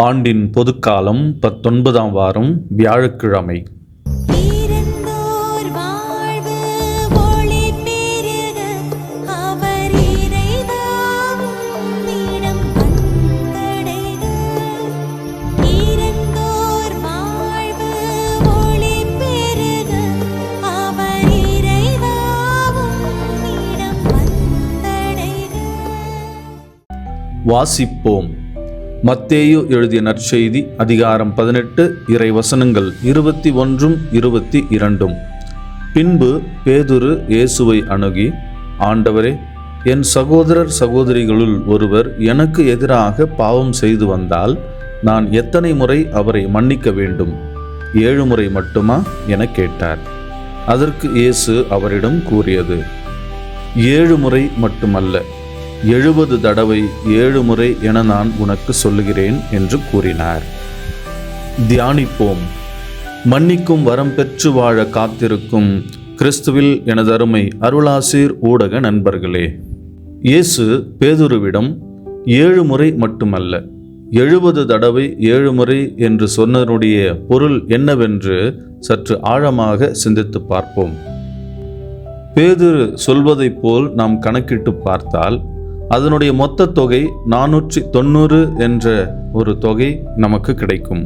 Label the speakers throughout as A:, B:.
A: ஆண்டின் பொதுக்காலம் 19ஆம் வாரம் வியாழக்கிழமை. வாசிப்போம். மத்தேயு எழுதிய நற்செய்தி அதிகாரம் 18 இறைவசனங்கள் 21, 22. பின்பு பேதுரு இயேசுவை அணுகி, ஆண்டவரே, என் சகோதரர் சகோதரிகளுள் ஒருவர் எனக்கு எதிராக பாவம் செய்து வந்தால் நான் எத்தனை முறை அவரை மன்னிக்க வேண்டும்? 7 முறை மட்டுமா என கேட்டார். அதற்கு இயேசு அவரிடம் கூறியது, 7 முறை மட்டுமல்ல, 70 தடவை 7 முறை என நான் உனக்கு சொல்லுகிறேன் என்று கூறினார். தியானிப்போம். மன்னிக்கும் வரம் பெற்று வாழ காத்திருக்கும் கிறிஸ்துவில் எனது அருமை அருளாசீர் ஊடக நண்பர்களே, இயேசு பேதுருவிடம் 7 முறை மட்டுமல்ல 70 தடவை 7 முறை என்று சொன்னதனுடைய பொருள் என்னவென்று சற்று ஆழமாக சிந்தித்து பார்ப்போம். பேதுரு சொல்வதைப் போல் நாம் கணக்கிட்டு பார்த்தால் அதனுடைய மொத்த தொகை 490 என்ற ஒரு தொகை நமக்கு கிடைக்கும்.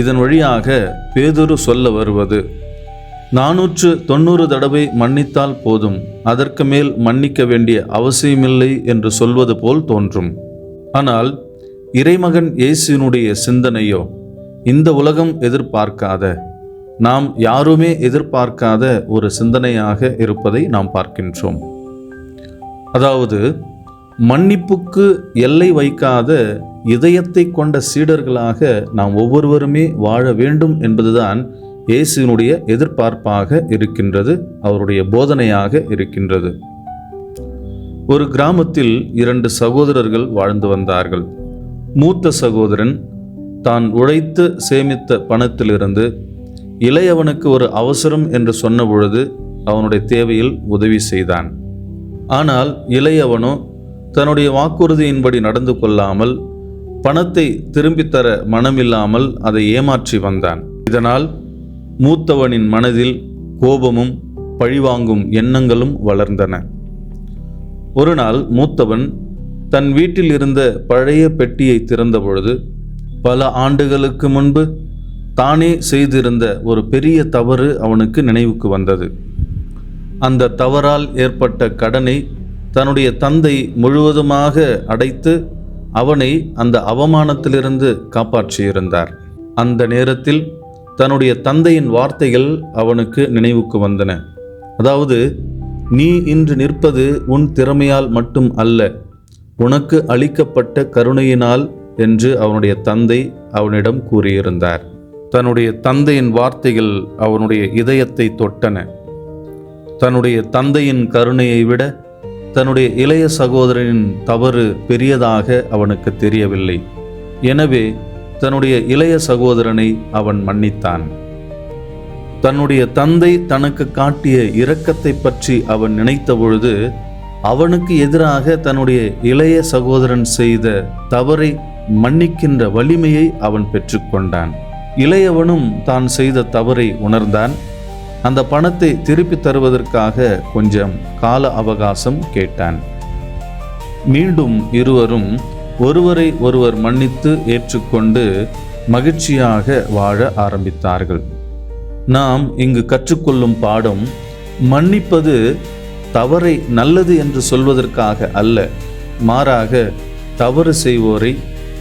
A: இதன் வழியாக பேதுரு சொல்ல வருவது, 490 தடவை மன்னித்தால் போதும், அதற்கு மேல் மன்னிக்க வேண்டிய அவசியமில்லை என்று சொல்வது போல் தோன்றும். ஆனால் இறைமகன் இயேசுவினுடைய சிந்தனையோ இந்த உலகம் எதிர்பார்க்காத, நாம் யாருமே எதிர்பார்க்காத ஒரு சிந்தனையாக இருப்பதை நாம் பார்க்கின்றோம். அதாவது, மன்னிப்புக்கு எல்லை வைக்காத இதயத்தை கொண்ட சீடர்களாக நாம் ஒவ்வொருவருமே வாழ வேண்டும் என்பதுதான் இயேசுவினுடைய எதிர்பார்ப்பாக இருக்கின்றது, அவருடைய போதனையாக இருக்கின்றது. ஒரு கிராமத்தில் 2 சகோதரர்கள் வாழ்ந்து வந்தார்கள். மூத்த சகோதரன் தான் உழைத்து சேமித்த பணத்திலிருந்து இளையவனுக்கு ஒரு அவசரம் என்று சொன்ன பொழுது அவனுடைய தேவையில் உதவி செய்தான். ஆனால் இளையவனோ தன்னுடைய வாக்குறுதியின்படி நடந்து கொள்ளாமல், பணத்தை திரும்பித் தர மனமில்லாமல் அதை ஏமாற்றி வந்தான். இதனால் மூத்தவனின் மனதில் கோபமும் பழிவாங்கும் எண்ணங்களும் வளர்ந்தன. ஒரு நாள் மூத்தவன் தன் வீட்டில் இருந்த பழைய பெட்டியை திறந்த பொழுது பல ஆண்டுகளுக்கு முன்பு தானே செய்திருந்த ஒரு பெரிய தவறு அவனுக்கு நினைவுக்கு வந்தது. அந்த தவறால் ஏற்பட்ட கடனை தன்னுடைய தந்தை முழுவதுமாக அடைத்து அவனை அந்த அவமானத்திலிருந்து காப்பாற்றியிருந்தார். அந்த நேரத்தில் தன்னுடைய தந்தையின் வார்த்தைகள் அவனுக்கு நினைவுக்கு வந்தன. அதாவது, நீ இன்று நிற்பது உன் திறமையால் மட்டும் அல்ல, உனக்கு அளிக்கப்பட்ட கருணையினால் என்று அவனுடைய தந்தை அவனிடம் கூறியிருந்தார். தன்னுடைய தந்தையின் வார்த்தைகள் அவனுடைய இதயத்தை தொட்டன. தன்னுடைய தந்தையின் கருணையை விட தன்னுடைய இளைய சகோதரனின் தவறு பெரியதாக அவனுக்கு தெரியவில்லை. எனவே தன்னுடைய இளைய சகோதரனை அவன் மன்னித்தான். தன்னுடைய தந்தை தனக்கு காட்டிய இரக்கத்தை பற்றி அவன் நினைத்த பொழுது அவனுக்கு எதிராக தன்னுடைய இளைய சகோதரன் செய்த தவறை மன்னிக்கின்ற வலிமையை அவன் பெற்றுக்கொண்டான். இளையவனும் தான் செய்த தவறை உணர்ந்தான். அந்த பணத்தை திருப்பி தருவதற்காக கொஞ்சம் கால அவகாசம் கேட்டான். மீண்டும் இருவரும் ஒருவரை ஒருவர் மன்னித்து ஏற்றுக்கொண்டு மகிழ்ச்சியாக வாழ ஆரம்பித்தார்கள். நாம் இங்கு கற்றுக்கொள்ளும் பாடம், மன்னிப்பது தவறை நல்லது என்று சொல்வதற்காக அல்ல, மாறாக தவறு செய்வோரை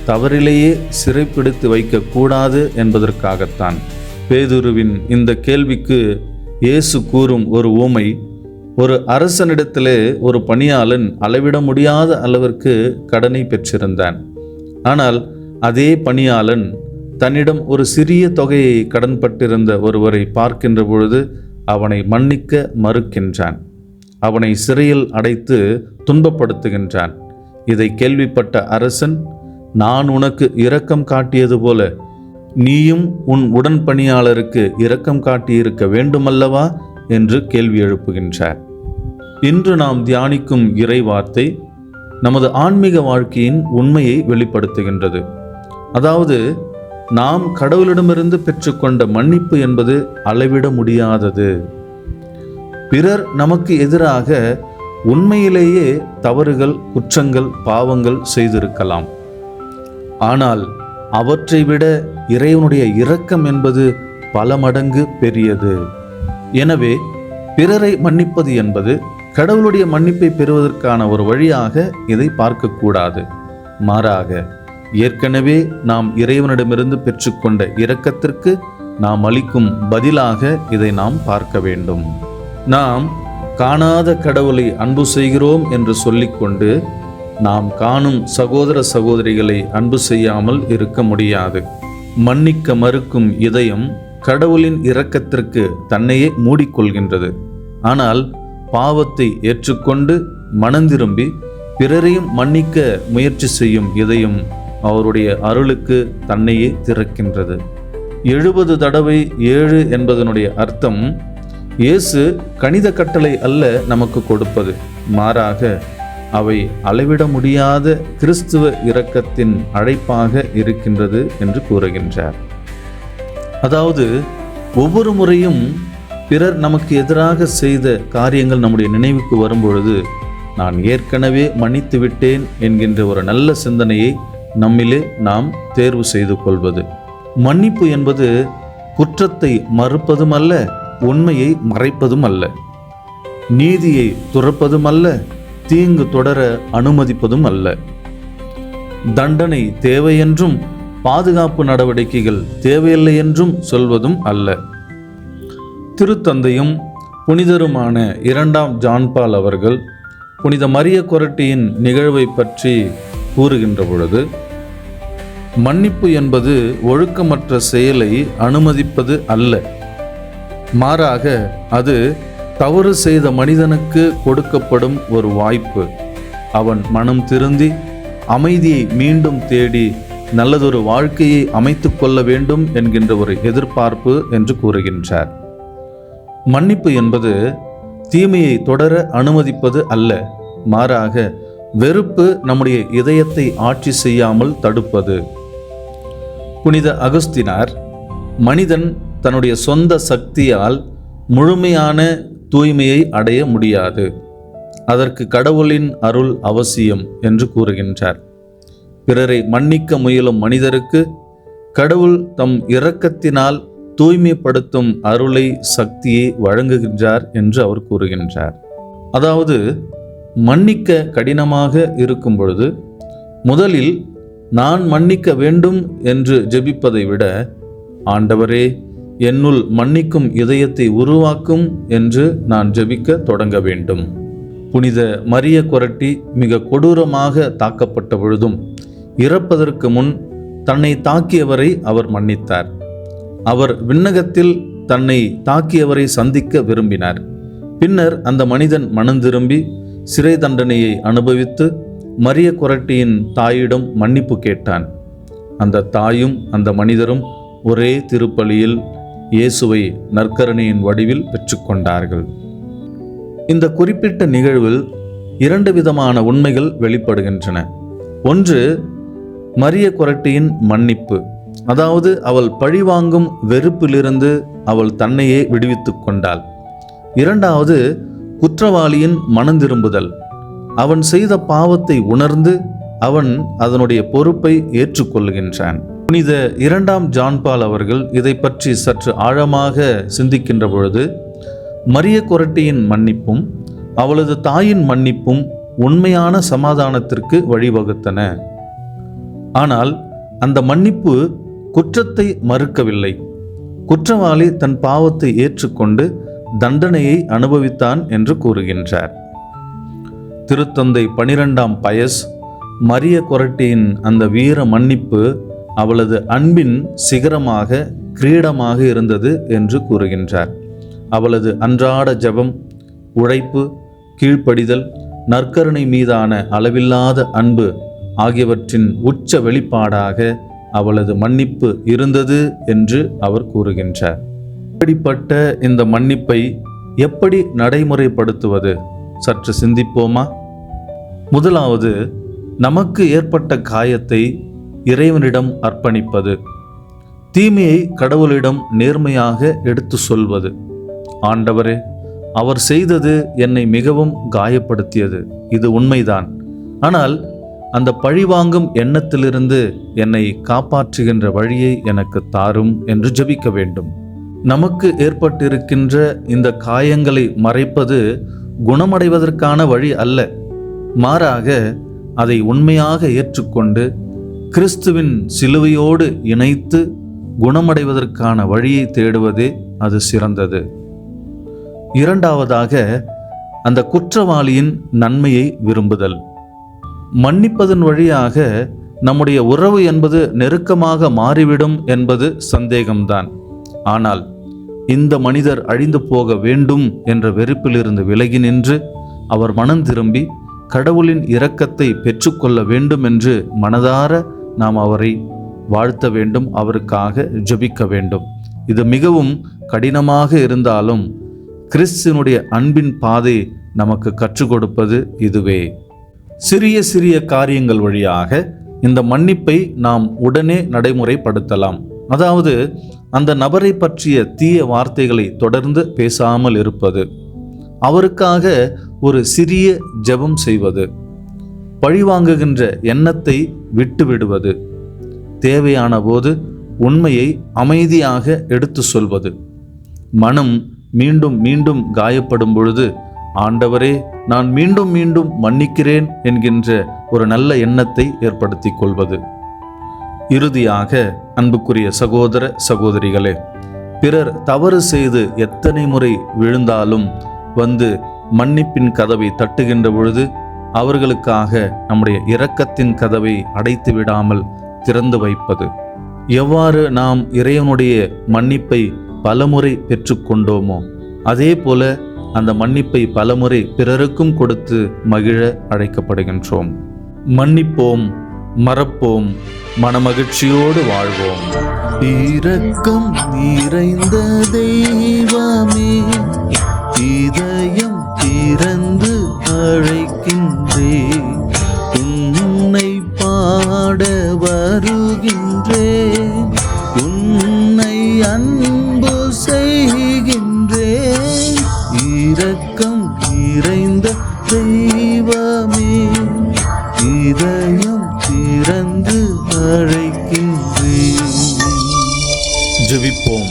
A: தவறிலேயே சிறைப்பிடித்து வைக்கக்கூடாது என்பதற்காகத்தான். பேதுருவின் இந்த கேள்விக்கு இயேசு கூறும் ஒரு உவமை, ஒரு அரசனிடத்திலே ஒரு பணியாளன் அளவிட முடியாத அளவிற்கு கடனை பெற்றிருந்தான். ஆனால் அதே பணியாளன் தன்னிடம் ஒரு சிறிய தொகையை கடன்பட்டிருந்த ஒருவரை பார்க்கின்ற பொழுது அவனை மன்னிக்க மறுக்கின்றான். அவனை சிறையில் அடைத்து துன்பப்படுத்துகின்றான். இதை கேள்விப்பட்ட அரசன், நான் உனக்கு இரக்கம் காட்டியது போல நீயும் உன் உடன் பணியாளருக்கு இரக்கம் காட்டியிருக்க வேண்டுமல்லவா என்று கேள்வி எழுப்புகின்றார். இன்று நாம் தியானிக்கும் இறை வார்த்தை, நமது ஆன்மீக வாழ்க்கையின் உண்மையை வெளிப்படுத்துகின்றது. அதாவது நாம் கடவுளிடமிருந்து பெற்றுக்கொண்ட மன்னிப்பு என்பது அளவிட முடியாதது. பிறர் நமக்கு எதிராக உண்மையிலேயே தவறுகள், குற்றங்கள், பாவங்கள் செய்திருக்கலாம். ஆனால் அவற்றை விட இறைவனுடைய இரக்கம் என்பது பல மடங்கு பெரியது. எனவே பிறரை மன்னிப்பது என்பது கடவுளுடைய மன்னிப்பை பெறுவதற்கான ஒரு வழியாக இதை பார்க்கக்கூடாது. மாறாக ஏற்கனவே நாம் இறைவனிடமிருந்து பெற்றுக்கொண்ட இரக்கத்திற்கு நாம் அளிக்கும் பதிலாக இதை நாம் பார்க்க வேண்டும். நாம் காணாத கடவுளை அன்பு செய்கிறோம் என்று சொல்லிக்கொண்டு நாம் காணும் சகோதர சகோதரிகளை அன்பு செய்யாமல் இருக்க முடியாது. மன்னிக்க மறுக்கும் இதயம் கடவுளின் இரக்கத்திற்கு தன்னையே மூடிக்கொள்கின்றது. ஆனால் பாவத்தை ஏற்றுக்கொண்டு மனந்திரும்பி பிறரையும் மன்னிக்க முயற்சி செய்யும் இதயம் அவருடைய அருளுக்கு தன்னையே திறக்கின்றது. 70 தடவை 7 என்பதனுடைய அர்த்தம் இயேசு கணித கட்டளை அல்ல நமக்கு கொடுப்பது, மாறாக அவை அளவிட முடியாத கிறிஸ்துவ இரக்கத்தின் அழைப்பாக இருக்கின்றது என்று கூறுகின்றார். அதாவது ஒவ்வொரு முறையும் பிறர் நமக்கு எதிராக செய்த காரியங்கள் நம்முடைய நினைவுக்கு வரும்பொழுது நான் ஏற்கனவே மன்னித்து விட்டேன் என்கின்ற ஒரு நல்ல சிந்தனையை நம்மிலே நாம் தேர்வு செய்து கொள்வது. மன்னிப்பு என்பது குற்றத்தை மறுப்பதும் அல்ல, உண்மையை மறைப்பதும் அல்ல, நீதியை துறப்பதும் அல்ல, தீங்கு தொடர அனுமதிப்பதும் அல்ல, தண்டனை தேவை என்றும் பாதுகாப்பு நடவடிக்கைகள் தேவையில்லை என்றும் சொல்வதும் அல்ல. திருத்தந்தையும் புனிதருமான 2ஆம் ஜான் பால் அவர்கள் புனித மரிய கொரட்டியின் நிகழ்வை பற்றி கூறுகின்ற பொழுது, மன்னிப்பு என்பது ஒழுக்கமற்ற செயலை அனுமதிப்பது அல்ல, மாறாக அது தவறு செய்த மனிதனுக்கு கொடுக்கப்படும் ஒரு வாய்ப்பு. அவன் மனம் திருந்தி அமைதியை மீண்டும் தேடி நல்லதொரு வாழ்க்கையை அமைத்து கொள்ள வேண்டும் என்கின்ற ஒரு எதிர்பார்ப்பு என்று கூறுகின்றார். மன்னிப்பு என்பது தீமையை தொடர அனுமதிப்பது அல்ல, மாறாக வெறுப்பு நம்முடைய இதயத்தை ஆட்சி செய்யாமல் தடுப்பது. புனித அகஸ்தினார், மனிதன் தன்னுடைய சொந்த சக்தியால் முழுமையான தூய்மையை அடைய முடியாது, அதற்கு கடவுளின் அருள் அவசியம் என்று கூறுகின்றார். பிறரை மன்னிக்க முயலும் மனிதருக்கு கடவுள் தம் இரக்கத்தினால் தூய்மைப்படுத்தும் அருளை, சக்தியை வழங்குகின்றார் என்று அவர் கூறுகின்றார். அதாவது மன்னிக்க கடினமாக இருக்கும் பொழுது முதலில் நான் மன்னிக்க வேண்டும் என்று ஜெபிப்பதை விட, ஆண்டவரே என்னுள் மன்னிக்கும் இதயத்தை உருவாக்கும் என்று நான் ஜெபிக்க தொடங்க வேண்டும். புனித மரிய கொரட்டி மிக கொடூரமாக தாக்கப்பட்ட பொழுதும் இறப்பதற்கு முன் தன்னை தாக்கியவரை அவர் மன்னித்தார். அவர் விண்ணகத்தில் தன்னை தாக்கியவரை சந்திக்க விரும்பினார். பின்னர் அந்த மனிதன் மனந்திரும்பி சிறை தண்டனையை அனுபவித்து மரிய கொரட்டியின் தாயிடம் மன்னிப்பு கேட்டான். அந்த தாயும் அந்த மனிதரும் ஒரே திருப்பலியில் இயேசுவை நற்கருணையின் வடிவில் பெற்றுக்கொண்டார்கள். இந்த குறிப்பிட்ட நிகழ்வில் 2 விதமான உண்மைகள் வெளிப்படுகின்றன. ஒன்று, மரிய கொரட்டியின் மன்னிப்பு, அதாவது அவள் பழிவாங்கும் வெறுப்பிலிருந்து அவள் தன்னையே விடுவித்துக் கொண்டாள். 2வது, குற்றவாளியின் மனந்திரும்புதல். அவன் செய்த பாவத்தை உணர்ந்து அவன் அதனுடைய பொறுப்பை ஏற்றுக்கொள்கின்றான். புனித 2ஆம் ஜான் பால் அவர்கள் இதை பற்றி சற்று ஆழமாக சிந்திக்கின்ற பொழுது, மரிய கொரட்டியின் மன்னிப்பும் அவளது தாயின் மன்னிப்பும் உண்மையான சமாதானத்திற்கு வழிவகுத்தன. ஆனால் அந்த மன்னிப்பு குற்றத்தை மறுக்கவில்லை. குற்றவாளி தன் பாவத்தை ஏற்றுக்கொண்டு தண்டனையை அனுபவித்தான் என்று கூறுகின்றார். திருத்தந்தை 12ஆம் பயஸ் மரிய கொரட்டியின் அந்த வீர மன்னிப்பு அவளது அன்பின் சிகரமாக, கிரீடமாக இருந்தது என்று கூறுகின்றார். அவளது அன்றாட ஜெபம், உழைப்பு, கீழ்ப்படிதல், நற்கருணை மீதான அளவில்லாத அன்பு ஆகியவற்றின் உச்ச வெளிப்பாடாக அவளது மன்னிப்பு இருந்தது என்று அவர் கூறுகின்றார். இப்படிப்பட்ட இந்த மன்னிப்பை எப்படி நடைமுறைப்படுத்துவது? சற்று சிந்திப்போமா? முதலாவது, நமக்கு ஏற்பட்ட காயத்தை இறைவனிடம் அர்ப்பணிப்பது, தீமையை கடவுளிடம் நேர்மையாக எடுத்து சொல்வது. ஆண்டவரே, அவர் செய்தது என்னை மிகவும் காயப்படுத்தியது, இது உண்மைதான். ஆனால் அந்த பழிவாங்கும் எண்ணத்திலிருந்து என்னை காப்பாற்றுகின்ற வழியை எனக்கு தாரும் என்று ஜெபிக்க வேண்டும். நமக்கு ஏற்பட்டிருக்கின்ற இந்த காயங்களை மறைப்பது குணமடைவதற்கான வழி அல்ல. மாறாக அதை உண்மையாக ஏற்றுக்கொண்டு கிறிஸ்துவின் சிலுவையோடு இணைத்து குணமடைவதற்கான வழியை தேடுவதே அது சிறந்தது. இரண்டாவதாக, அந்த குற்றவாளியின் நன்மையை விரும்புதல். மன்னிப்பதன் வழியாக நம்முடைய உறவு என்பது நெருக்கமாக மாறிவிடும் என்பது சந்தேகம்தான். ஆனால் இந்த மனிதர் அழிந்து போக வேண்டும் என்ற வெறுப்பிலிருந்து விலகி நின்று அவர் மனம் திரும்பி கடவுளின் இரக்கத்தை பெற்றுக்கொள்ள வேண்டும் என்று மனதார நாம் அவரை வாழ்த்த வேண்டும், அவருக்காக ஜெபிக்க வேண்டும். இது மிகவும் கடினமாக இருந்தாலும் கிறிஸ்துவினுடைய அன்பின் பாதை நமக்கு கற்றுக் கொடுப்பது இதுவே. சிறிய சிறிய காரியங்கள் வழியாக இந்த மன்னிப்பை நாம் உடனே நடைமுறைப்படுத்தலாம். அதாவது அந்த நபரை பற்றிய தீய வார்த்தைகளை தொடர்ந்து பேசாமல் இருப்பது, அவருக்காக ஒரு சிறிய ஜெபம் செய்வது, பழிவாங்குகின்ற எண்ணத்தை விட்டுவிடுவது, தேவையான போது உண்மையை அமைதியாக எடுத்து சொல்வது, மனம் மீண்டும் மீண்டும் காயப்படும் பொழுது ஆண்டவரே, நான் மீண்டும் மீண்டும் மன்னிக்கிறேன் என்கின்ற ஒரு நல்ல எண்ணத்தை ஏற்படுத்தி கொள்வது. இறுதியாக, அன்புக்குரிய சகோதர சகோதரிகளே, பிறர் தவறு செய்து எத்தனை முறை விழுந்தாலும் வந்து மன்னிப்பின் கதவை தட்டுகின்ற பொழுது அவர்களுக்காக நம்முடைய இரக்கத்தின் கதவை அடைத்து விடாமல் திறந்து வைப்பது. எவ்வாறு நாம் இறைவனுடைய மன்னிப்பை பலமுறை பெற்றுக்கொண்டோமோ அதே போல அந்த மன்னிப்பை பலமுறை பிறருக்கும் கொடுத்து மகிழ அழைக்கப்படுகின்றோம். மன்னிப்போம், மறப்போம், மனமகிழ்ச்சியோடு வாழ்வோம். இரக்கம் நிறைந்த தெய்வமே, இதயம் திறந்து அழைக்கின்றேன், உன்னை பாட வருகின்றேன், உன்னை அன்பு செய்கின்றேன். இரக்கம் நிறைந்த தெய்வமே, இதயம் திறந்து அழைக்கின்றேன். ஜெபிப்போம்.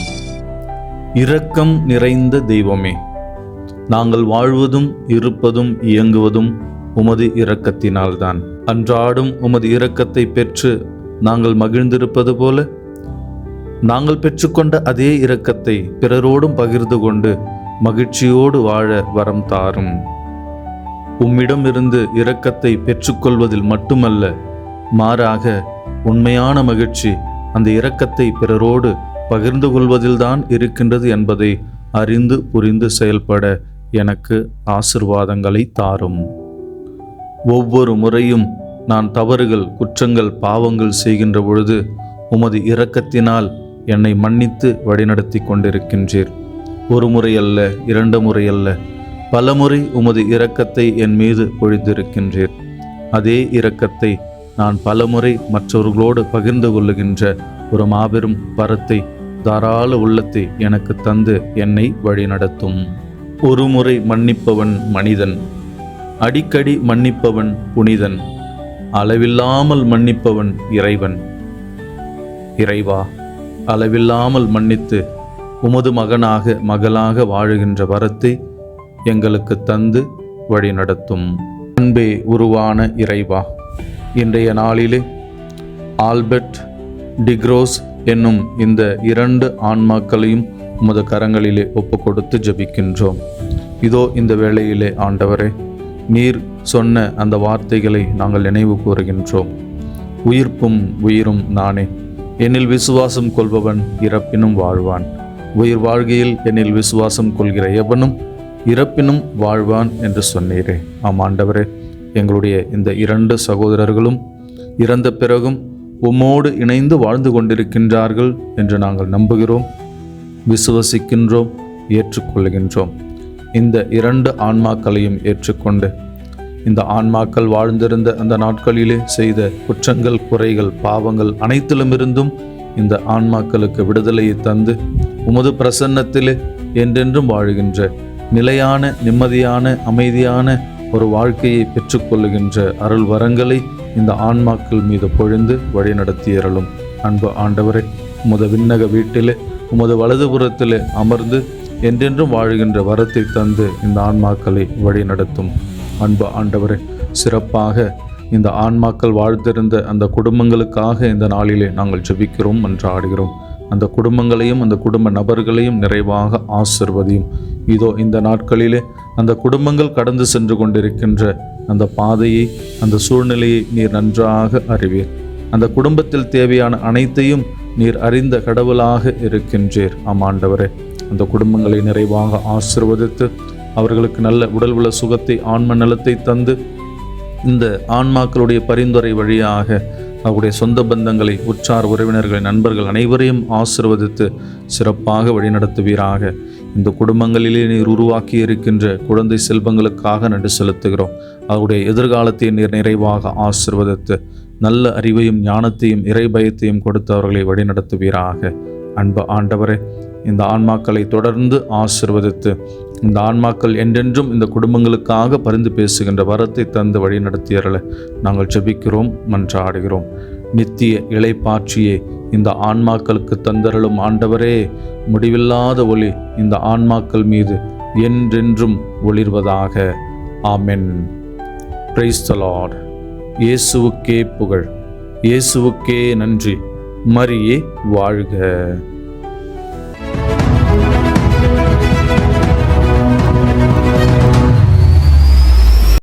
A: இரக்கம் நிறைந்த தெய்வமே, நாங்கள் வாழ்வதும் இருப்பதும் இயங்குவதும் உமது இரக்கத்தினால்தான். அன்றாடும் உமது இரக்கத்தை பெற்று நாங்கள் மகிழ்ந்திருப்பது போல நாங்கள் பெற்றுக்கொண்ட அதே இரக்கத்தை பிறரோடும் பகிர்ந்து கொண்டு மகிழ்ச்சியோடு வாழ வரம் தாரும். உம்மிடமிருந்து இரக்கத்தை பெற்றுக்கொள்வதில் மட்டுமல்ல, மாறாக உண்மையான மகிழ்ச்சி அந்த இரக்கத்தை பிறரோடு பகிர்ந்து கொள்வதில்தான் இருக்கின்றது என்பதை அறிந்து புரிந்து செயல்பட எனக்கு ஆசீர்வாதங்களை தாரும். ஒவ்வொரு முறையும் நான் தவறுகள், குற்றங்கள், பாவங்கள் செய்கின்ற பொழுது உமது இரக்கத்தினால் என்னை மன்னித்து வழிநடத்தி கொண்டிருக்கின்றீர். ஒரு முறை அல்ல, 2 முறை அல்ல, பல முறை உமது இரக்கத்தை என் மீது பொழிந்திருக்கின்றீர். அதே இரக்கத்தை நான் பலமுறை மற்றவர்களோடு பகிர்ந்து கொள்ளுகின்ற ஒரு மாபெரும் வரத்தை, தாராள உள்ளத்தை எனக்கு தந்து என்னை வழிநடத்தும். ஒரு முறை மன்னிப்பவன் மனிதன், அடிக்கடி மன்னிப்பவன் புனிதன், அளவில்லாமல் மன்னிப்பவன் இறைவன். இறைவா, அளவில்லாமல் மன்னித்து உமது மகனாக மகளாக வாழுகின்ற வரத்தை எங்களுக்கு தந்து வழி நடத்தும். அன்பே உருவான இறைவா, இன்றைய நாளிலே ஆல்பர்ட் டிக்ரோஸ் என்னும் இந்த 2 ஆன்மாக்களையும் உமது கரங்களிலே ஒப்பு கொடுத்து ஜெபிக்கின்றோம். இதோ இந்த வேளையிலே ஆண்டவரே, நீர் சொன்ன அந்த வார்த்தைகளை நாங்கள் நினைவு கூறுகின்றோம். உயிர்ப்பும் உயிரும் நானே, என்னில் விசுவாசம் கொள்பவன் இறப்பினும் வாழ்வான், உயிர் வாழ்கையில் என்னில் விசுவாசம் கொள்கிற எவனும் இறப்பினும் வாழ்வான் என்று சொன்னீரே. ஆம் ஆண்டவரே, எங்களுடைய இந்த 2 சகோதரர்களும் இறந்த பிறகும் உம்மோடு இணைந்து வாழ்ந்து கொண்டிருக்கின்றார்கள் என்று நாங்கள் நம்புகிறோம், விசுவசிக்கின்றோம், ஏற்றுக்கொள்கின்றோம். இந்த 2 ஆன்மாக்களையும் ஏற்றுக்கொண்டு இந்த ஆன்மாக்கள் வாழ்ந்திருந்த அந்த நாட்களிலே செய்த குற்றங்கள், குறைகள், பாவங்கள் அனைத்திலுமிருந்தும் இந்த ஆன்மாக்களுக்கு விடுதலையை தந்து உமது பிரசன்னத்திலே என்றென்றும் வாழுகின்ற நிலையான, நிம்மதியான, அமைதியான ஒரு வாழ்க்கையை பெற்றுக்கொள்ளுகின்ற அருள் வரங்களை இந்த ஆன்மாக்கள் மீது பொழிந்து வழிநடத்தியறலும். அன்பு ஆண்டவரே, உமது விண்ணக வீட்டிலே உமது வலதுபுறத்திலே அமர்ந்து என்றென்றும் வாழுகின்ற வரத்தை தந்து இந்த ஆன்மாக்களை வழிநடத்தும். அன்பு ஆண்டவரே, சிறப்பாக இந்த ஆன்மாக்கள் வாழ்ந்திருந்த அந்த குடும்பங்களுக்காக இந்த நாளிலே நாங்கள் ஜெபிக்கிறோம், மன்றாடுகிறோம். அந்த குடும்பங்களையும் அந்த குடும்ப நபர்களையும் நிறைவாக ஆசிர்வதியும். இதோ இந்த நாட்களிலே அந்த குடும்பங்கள் கடந்து சென்று கொண்டிருக்கின்ற அந்த பாதையை, அந்த சூழ்நிலையை நீர் நன்றாக அறிவீர். அந்த குடும்பத்தில் தேவையான அனைத்தையும் நீர் அறிந்த கடவுளாக இருக்கின்றீர். ஆமாண்டவரே, அந்த குடும்பங்களை நிறைவாக ஆசிர்வதித்து அவர்களுக்கு நல்ல உடல் உள்ள சுகத்தை, ஆன்ம நலத்தை தந்து இந்த ஆன்மாக்களுடைய பரிந்துரை வழியாக அவருடைய சொந்த பந்தங்களை, உற்றார் உறவினர்கள், நண்பர்கள் அனைவரையும் ஆசிர்வதித்து சிறப்பாக வழிநடத்துவீராக. இந்த குடும்பங்களிலே நீர் உருவாக்கி இருக்கின்ற குழந்தை செல்வங்களுக்காக நன்றி செலுத்துகிறோம். அவருடைய எதிர்காலத்தை நீர் நிறைவாக ஆசிர்வதித்து நல்ல அறிவையும் ஞானத்தையும் இறைபயத்தையும் கொடுத்து அவர்களை வழிநடத்துவீராக. அன்பு ஆண்டவரே, இந்த ஆன்மாக்களை தொடர்ந்து ஆசிர்வதித்து இந்த ஆன்மாக்கள் என்றென்றும் இந்த குடும்பங்களுக்காக பரிந்து பேசுகின்ற வரத்தை தந்து வழிநடத்தியறல நாங்கள் ஜெபிக்கிறோம், மன்றாடுகிறோம். நித்திய இளைப்பாற்றியே இந்த ஆன்மாக்களுக்கு தந்தருளும் ஆண்டவரே, முடிவில்லாத ஒளி இந்த ஆன்மாக்கள் மீது என்றென்றும் ஒளிர்வதாக. ஆமென். Praise the Lord. இயேசுவுக்கே புகழ், இயேசுவுக்கே நன்றி. மரியே வாழ்க.